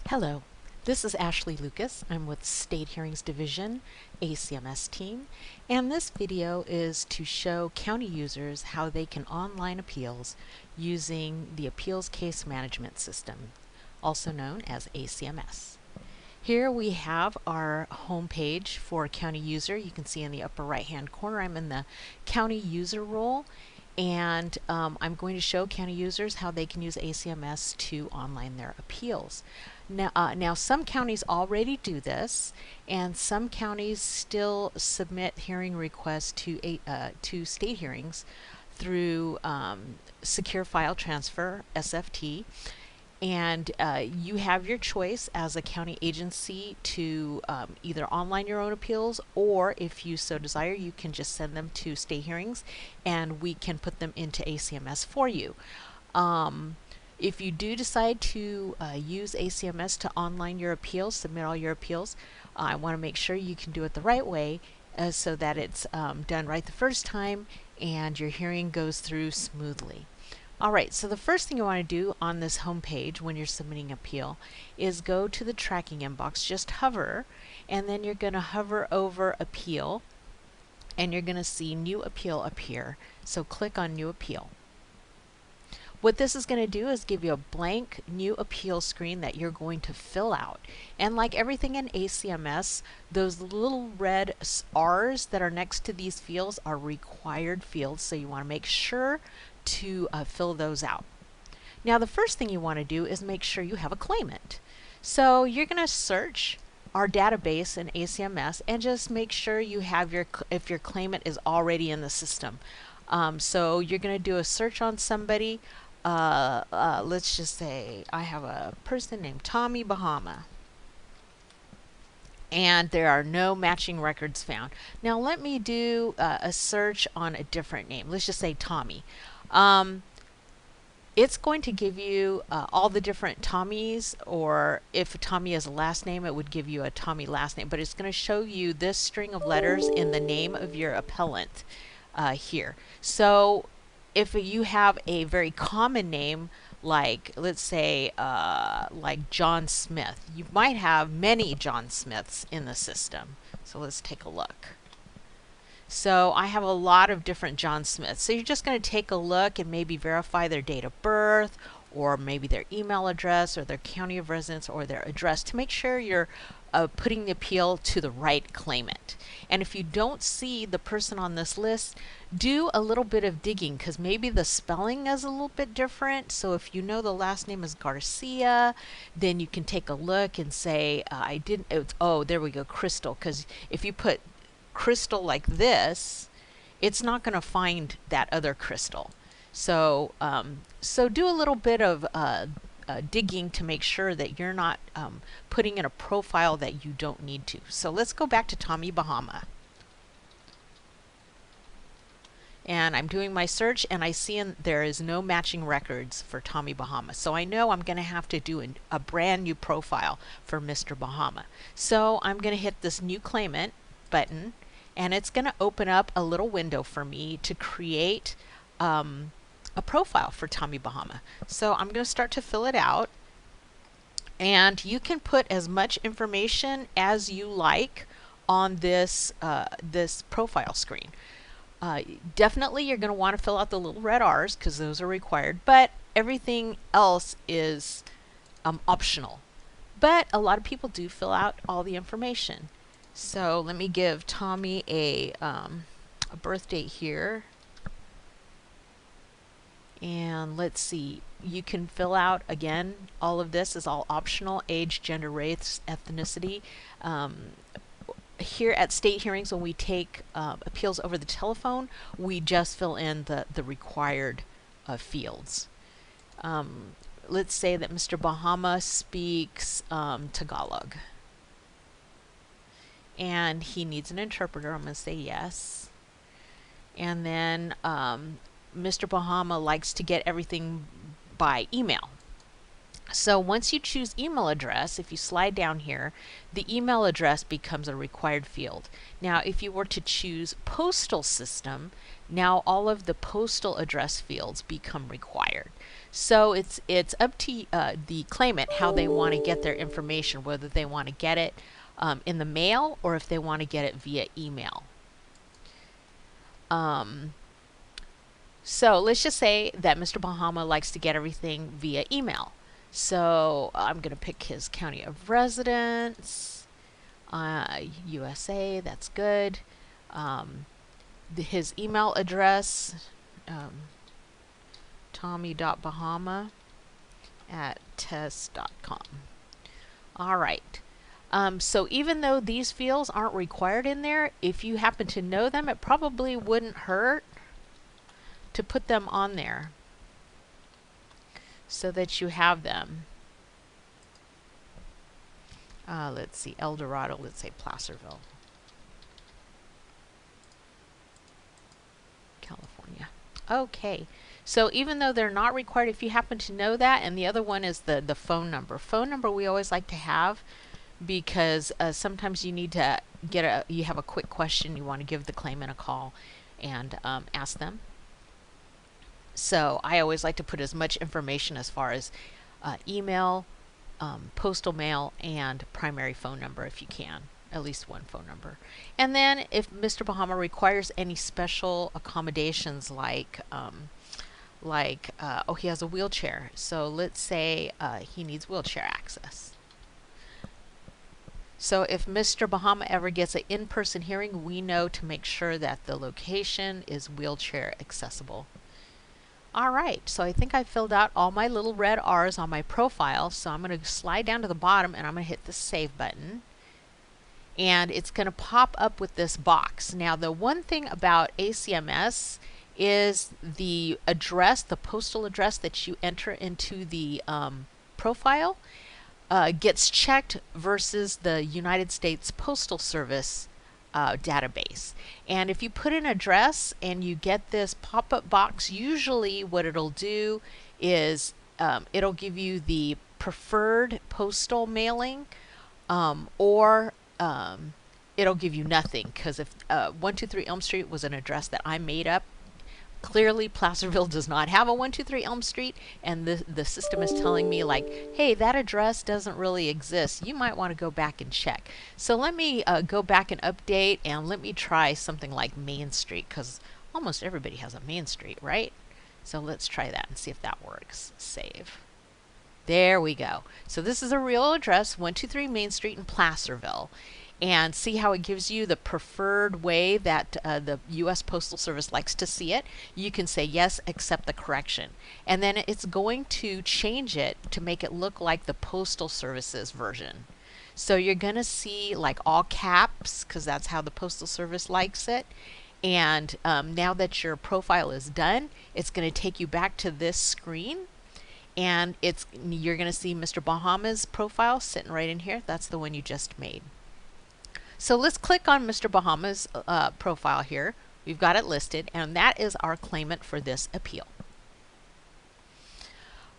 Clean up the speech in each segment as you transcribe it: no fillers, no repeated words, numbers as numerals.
Hello, this is Ashley Lucas. I'm with State Hearings Division, ACMS team, and this video is to show county users how they can online appeals using the Appeals Case Management System, also known as ACMS. Here we have our home page for county user. You can see in the upper right hand corner I'm in the county user role, and I'm going to show county users how they can use ACMS to online their appeals. Now some counties already do this, and some counties still submit hearing requests to state hearings through Secure File Transfer, SFT. And you have your choice as a county agency to either online your own appeals, or if you so desire, you can just send them to state hearings and we can put them into ACMS for you. If you do decide to use ACMS to online your appeals, submit all your appeals, I want to make sure you can do it the right way so that it's done right the first time and your hearing goes through smoothly. Alright, so the first thing you want to do on this home page when you're submitting an appeal is go to the tracking inbox, just hover, and then you're going to hover over appeal, and you're going to see new appeal appear. So click on new appeal. What this is going to do is give you a blank new appeal screen that you're going to fill out. And like everything in ACMS, those little red R's that are next to these fields are required fields, so you want to make sure to fill those out. Now the first thing you want to do is make sure you have a claimant. So you're going to search our database in ACMS and just make sure you have if your claimant is already in the system. So you're going to do a search on somebody. Let's just say I have a person named Tommy Bahama, and there are no matching records found. Now let me do a search on a different name. Let's just say Tommy. It's going to give you all the different Tommies, or if Tommy is a last name, it would give you a Tommy last name, but it's going to show you this string of letters in the name of your appellant here. So if you have a very common name, like let's say like John Smith, you might have many John Smiths in the system. So let's take a look. So I have a lot of different John Smiths. So you're just going to take a look and maybe verify their date of birth, or maybe their email address, or their county of residence, or their address, to make sure you're putting the appeal to the right claimant. And if you don't see the person on this list, do a little bit of digging, because maybe the spelling is a little bit different. So if you know the last name is Garcia, then you can take a look and say, oh, there we go, Crystal, because if you put Crystal like this, it's not going to find that other Crystal. So so do a little bit of digging to make sure that you're not putting in a profile that you don't need to. So let's go back to Tommy Bahama. And I'm doing my search, and I see there is no matching records for Tommy Bahama. So I know I'm going to have to do a brand new profile for Mr. Bahama. So I'm going to hit this new claimant button, and it's going to open up a little window for me to create a profile for Tommy Bahama. So I'm going to start to fill it out, and you can put as much information as you like on this this profile screen. Definitely you're going to want to fill out the little red R's, because those are required, but everything else is optional. But a lot of people do fill out all the information. So let me give Tommy a birth date here. And let's see, you can fill out, again, all of this is all optional: age, gender, race, ethnicity. Here at state hearings, when we take appeals over the telephone, we just fill in the required fields. Let's say that Mr. Bahama speaks Tagalog, and he needs an interpreter. I'm going to say yes. And then Mr. Bahama likes to get everything by email. So once you choose email address, if you slide down here, the email address becomes a required field. Now, if you were to choose postal system, now all of the postal address fields become required. So it's up to the claimant how they want to get their information, whether they want to get it in the mail or if they want to get it via email. So let's just say that Mr. Bahama likes to get everything via email. So I'm going to pick his county of residence, USA, that's good. His email address, tommy.bahama@test.com. All right. So even though these fields aren't required in there, if you happen to know them, it probably wouldn't hurt to put them on there so that you have them. Let's see, El Dorado, let's say Placerville, California. Okay, so even though they're not required, if you happen to know that, and the other one is the phone number. Phone number we always like to have because sometimes you need to you have a quick question, you want to give the claimant a call and ask them. So I always like to put as much information as far as email, postal mail, and primary phone number if you can, at least one phone number. And then if Mr. Bahama requires any special accommodations like oh, he has a wheelchair. So let's say he needs wheelchair access. So if Mr. Bahama ever gets an in-person hearing, we know to make sure that the location is wheelchair accessible. All right, so I think I filled out all my little red R's on my profile. So I'm going to slide down to the bottom and I'm going to hit the Save button. And it's going to pop up with this box. Now, the one thing about ACMS is the address, the postal address that you enter into the profile gets checked versus the United States Postal Service database. And if you put an address and you get this pop-up box, usually what it'll do is it'll give you the preferred postal mailing or it'll give you nothing, because if 123 Elm Street was an address that I made up, clearly Placerville does not have a 123 Elm Street, and the system is telling me like, hey, that address doesn't really exist. You might want to go back and check. So let me go back and update, and let me try something like Main Street, because almost everybody has a Main Street, right? So let's try that and see if that works. Save. There we go. So this is a real address, 123 Main Street in Placerville. And see how it gives you the preferred way that the U.S. Postal Service likes to see it. You can say yes, accept the correction. And then it's going to change it to make it look like the Postal Service's version. So you're going to see like all caps, because that's how the Postal Service likes it. And now that your profile is done, it's going to take you back to this screen. And you're going to see Mr. Bahama's profile sitting right in here. That's the one you just made. So let's click on Mr. Bahama's profile here. We've got it listed, and that is our claimant for this appeal.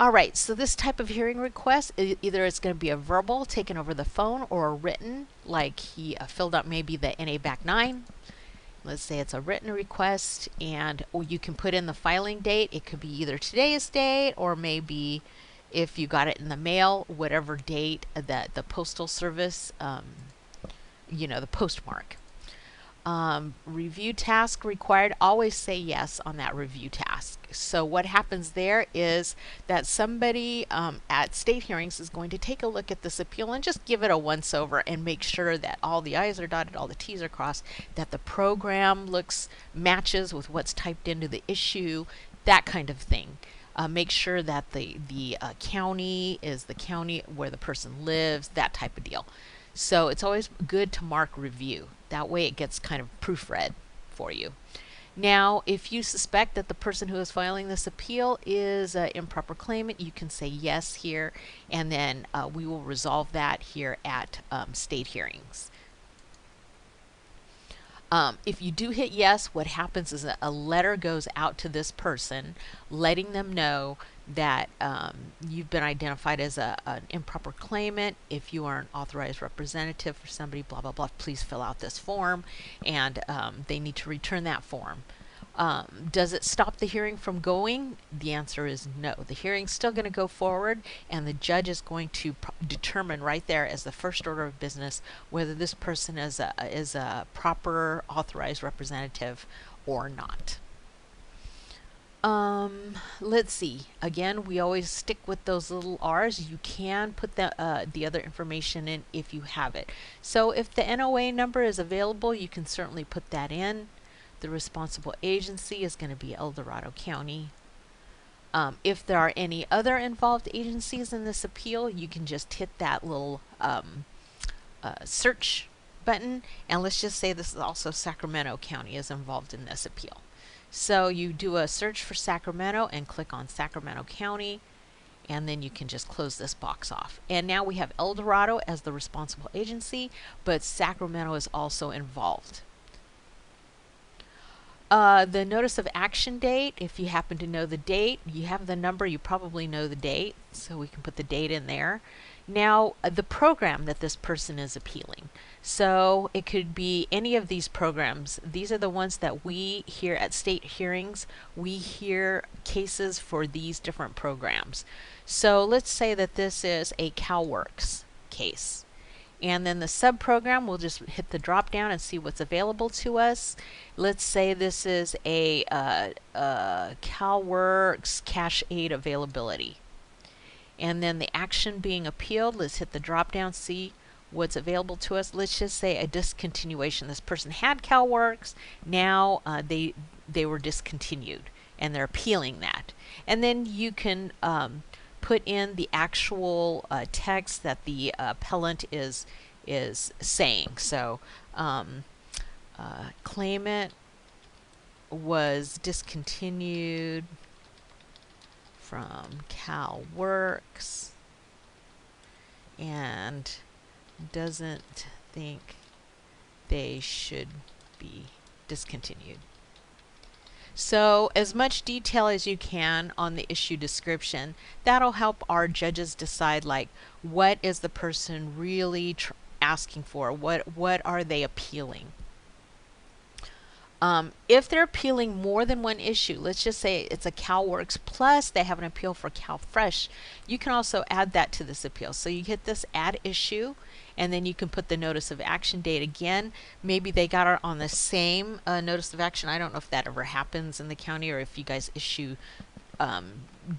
All right, so this type of hearing request, either it's going to be a verbal taken over the phone or a written, like he filled out maybe the NA Back 9. Let's say it's a written request, and you can put in the filing date. It could be either today's date or maybe if you got it in the mail, whatever date that the Postal Service you know, the postmark. Review task required, always say yes on that review task. So what happens there is that somebody at state hearings is going to take a look at this appeal and just give it a once over and make sure that all the I's are dotted, all the T's are crossed, that the program matches with what's typed into the issue, that kind of thing. Make sure that the county is the county where the person lives, that type of deal. So it's always good to mark review. That way it gets kind of proofread for you. Now, if you suspect that the person who is filing this appeal is an improper claimant, you can say yes here, and then we will resolve that here at state hearings. If you do hit yes, what happens is a letter goes out to this person letting them know that you've been identified as an improper claimant. If you are an authorized representative for somebody, blah, blah, blah, please fill out this form, and they need to return that form. Does it stop the hearing from going? The answer is no. The hearing's still going to go forward, and the judge is going to determine right there as the first order of business whether this person is a proper authorized representative or not. Let's see. Again, we always stick with those little R's. You can put the other information in if you have it. So if the NOA number is available, you can certainly put that in. The responsible agency is going to be El Dorado County. If there are any other involved agencies in this appeal, you can just hit that little search button, and let's just say this is also Sacramento County is involved in this appeal. So you do a search for Sacramento and click on Sacramento County, and then you can just close this box off. And now we have El Dorado as the responsible agency, but Sacramento is also involved. The notice of action date, if you happen to know the date, you have the number, you probably know the date, so we can put the date in there. Now, the program that this person is appealing. So it could be any of these programs. These are the ones that we hear at state hearings. We hear cases for these different programs. So let's say that this is a CalWorks case. And then the sub-program, we'll just hit the drop down and see what's available to us. Let's say this is a CalWorks cash aid availability. And then the action being appealed, let's hit the drop down, see what's available to us. Let's just say a discontinuation. This person had CalWorks, now they were discontinued, and they're appealing that. And then you can put in the actual text that the appellant is saying. So claimant was discontinued from CalWorks and doesn't think they should be discontinued. So as much detail as you can on the issue description, that'll help our judges decide, like, what is the person really asking for? What are they appealing? If they're appealing more than one issue, let's just say it's a CalWorks plus they have an appeal for CalFresh, you can also add that to this appeal. So you hit this add issue, and then you can put the notice of action date again. Maybe they got it on the same notice of action. I don't know if that ever happens in the county, or if you guys issue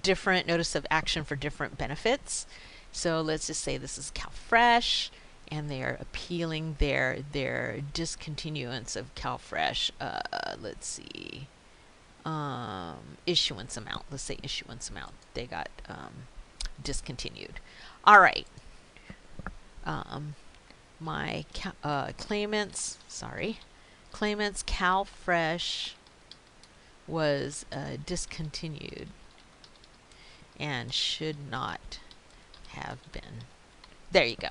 different notice of action for different benefits. So let's just say this is CalFresh, and they're appealing their discontinuance of CalFresh. Let's see, issuance amount. Let's say issuance amount. They got discontinued. All right. My claimants CalFresh was discontinued and should not have been. There you go.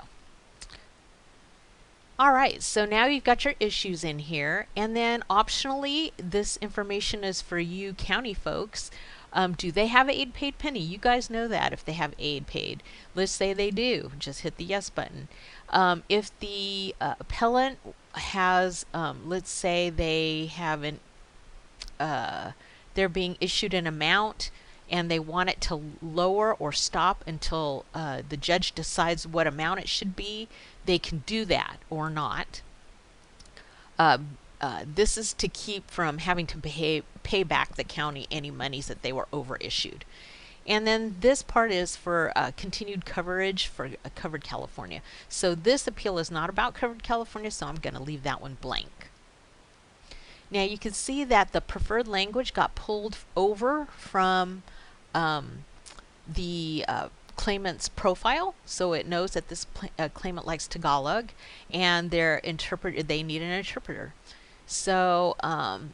All right, so now you've got your issues in here, and then optionally, this information is for you county folks. Do they have aid paid pending? You guys know that if they have aid paid. Let's say they do. Just hit the yes button. If the appellant has, let's say they haven't, they're being issued an amount and they want it to lower or stop until the judge decides what amount it should be, they can do that or not. This is to keep from having to pay back the county any monies that they were overissued. And then this part is for continued coverage for Covered California. So this appeal is not about Covered California, so I'm going to leave that one blank. Now you can see that the preferred language got pulled over from the claimant's profile, so it knows that this claimant likes Tagalog, and they need an interpreter. So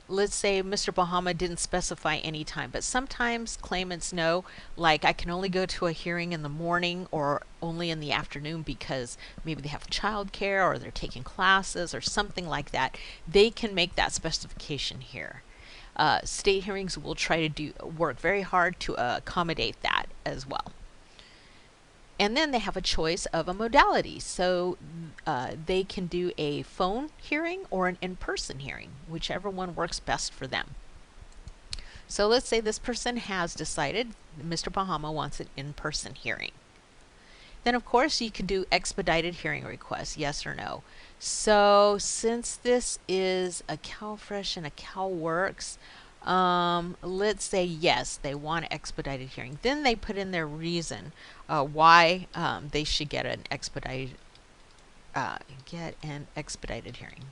let's say Mr. Bahama didn't specify any time, but sometimes claimants know, like, I can only go to a hearing in the morning or only in the afternoon because maybe they have childcare or they're taking classes or something like that. They can make that specification here. State hearings will try to work very hard to accommodate that. as well. And then they have a choice of a modality. So they can do a phone hearing or an in-person hearing, whichever one works best for them. So let's say this person has decided Mr. Bahama wants an in-person hearing. Then of course you can do expedited hearing requests, yes or no. So since this is a CalFresh and a CalWorks, let's say yes, they want an expedited hearing. Then they put in their reason why they should get an expedited hearing.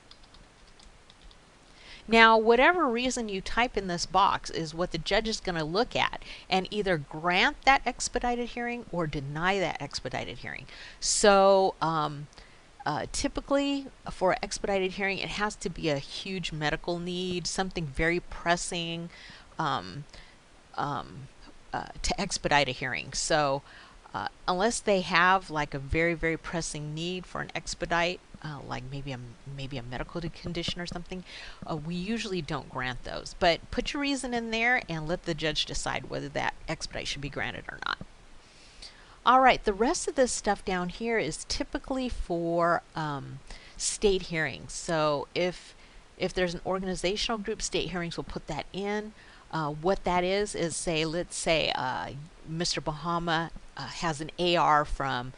Now, whatever reason you type in this box is what the judge is going to look at and either grant that expedited hearing or deny that expedited hearing. So typically for an expedited hearing, it has to be a huge medical need, something very pressing to expedite a hearing. So unless they have like a very, very pressing need for an expedite, like maybe a medical condition or something, we usually don't grant those. But put your reason in there and let the judge decide whether that expedite should be granted or not. All right, the rest of this stuff down here is typically for state hearings. So if there's an organizational group, state hearings will put that in. What that is say, let's say Mr. Bahama has an AR from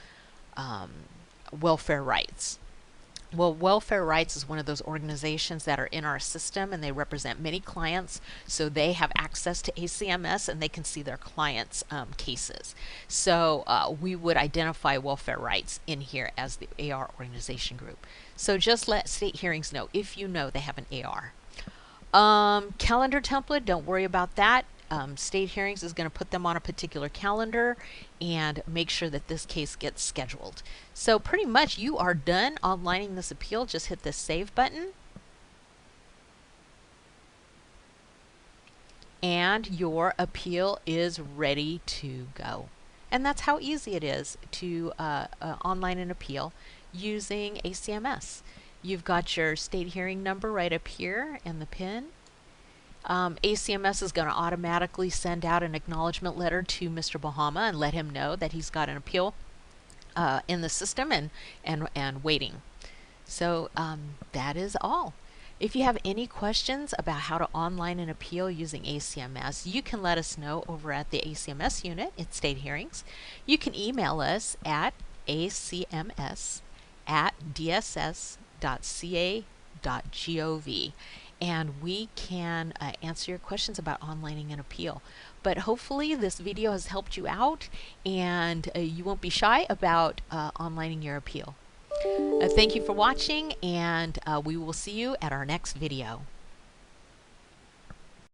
Welfare Rights. Well, Welfare Rights is one of those organizations that are in our system, and they represent many clients, so they have access to ACMS and they can see their clients' cases. So we would identify Welfare Rights in here as the AR organization group. So just let state hearings know if you know they have an AR. Calendar template, don't worry about that. State hearings is going to put them on a particular calendar and make sure that this case gets scheduled. So pretty much you are done onlining this appeal. Just hit the save button and your appeal is ready to go. And that's how easy it is to online an appeal using ACMS. You've got your state hearing number right up here and the PIN. ACMS is going to automatically send out an acknowledgement letter to Mr. Bahama and let him know that he's got an appeal in the system and waiting. So that is all. If you have any questions about how to online an appeal using ACMS, you can let us know over at the ACMS unit at State Hearings. You can email us at acms@dss.ca.gov. and we can answer your questions about onlining an appeal. But hopefully this video has helped you out and you won't be shy about onlining your appeal. Thank you for watching, and we will see you at our next video.